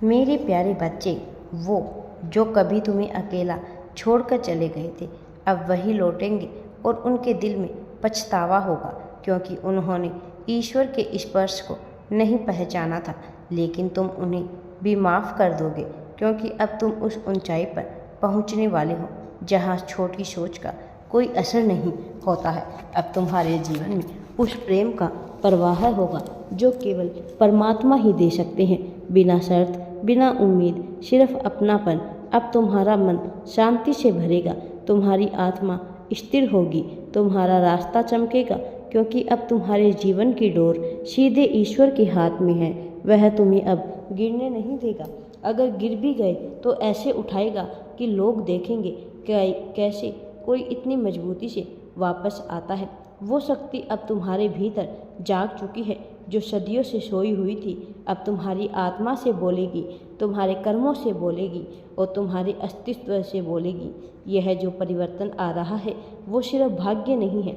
मेरे प्यारे बच्चे, वो जो कभी तुम्हें अकेला छोड़कर चले गए थे, अब वही लौटेंगे और उनके दिल में पछतावा होगा, क्योंकि उन्होंने ईश्वर के स्पर्श को नहीं पहचाना था। लेकिन तुम उन्हें भी माफ़ कर दोगे, क्योंकि अब तुम उस ऊंचाई पर पहुंचने वाले हो जहां छोटी सोच का कोई असर नहीं होता है। अब तुम्हारे जीवन में उस प्रेम का प्रवाह होगा जो केवल परमात्मा ही दे सकते हैं, बिना शर्त, बिना उम्मीद, सिर्फ अपनापन। अब तुम्हारा मन शांति से भरेगा, तुम्हारी आत्मा स्थिर होगी, तुम्हारा रास्ता चमकेगा, क्योंकि अब तुम्हारे जीवन की डोर सीधे ईश्वर के हाथ में है। वह तुम्हें अब गिरने नहीं देगा। अगर गिर भी गए तो ऐसे उठाएगा कि लोग देखेंगे कैसे कोई इतनी मजबूती से वापस आता है। वो शक्ति अब तुम्हारे भीतर जाग चुकी है जो सदियों से सोई हुई थी। अब तुम्हारी आत्मा से बोलेगी, तुम्हारे कर्मों से बोलेगी और तुम्हारे अस्तित्व से बोलेगी। यह जो परिवर्तन आ रहा है वो सिर्फ भाग्य नहीं है,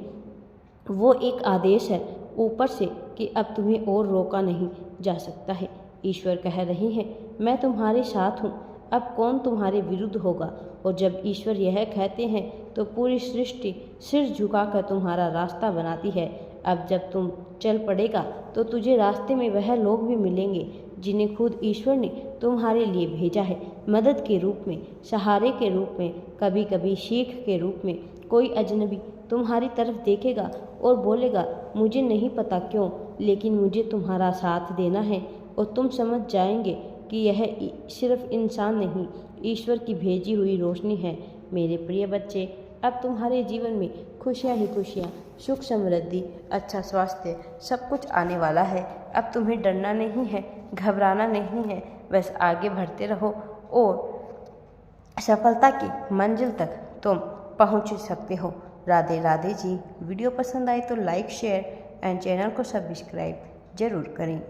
वो एक आदेश है ऊपर से कि अब तुम्हें और रोका नहीं जा सकता है। ईश्वर कह रही है, मैं तुम्हारे साथ हूँ, अब कौन तुम्हारे विरुद्ध होगा। और जब ईश्वर यह कहते हैं तो पूरी सृष्टि सिर झुकाकर तुम्हारा रास्ता बनाती है। अब जब तुम चल पड़ेगा तो तुझे रास्ते में वह लोग भी मिलेंगे जिन्हें खुद ईश्वर ने तुम्हारे लिए भेजा है, मदद के रूप में, सहारे के रूप में, कभी कभी सीख के रूप में। कोई अजनबी तुम्हारी तरफ देखेगा और बोलेगा, मुझे नहीं पता क्यों, लेकिन मुझे तुम्हारा साथ देना है। और तुम समझ जाएंगे कि यह सिर्फ इंसान नहीं, ईश्वर की भेजी हुई रोशनी है। मेरे प्रिय बच्चे, अब तुम्हारे जीवन में खुशियाँ ही खुशियाँ, सुख समृद्धि, अच्छा स्वास्थ्य, सब कुछ आने वाला है। अब तुम्हें डरना नहीं है, घबराना नहीं है, बस आगे बढ़ते रहो और सफलता की मंजिल तक तुम पहुँच सकते हो। राधे राधे जी। वीडियो पसंद आए तो लाइक, शेयर एंड चैनल को सब्सक्राइब जरूर करें।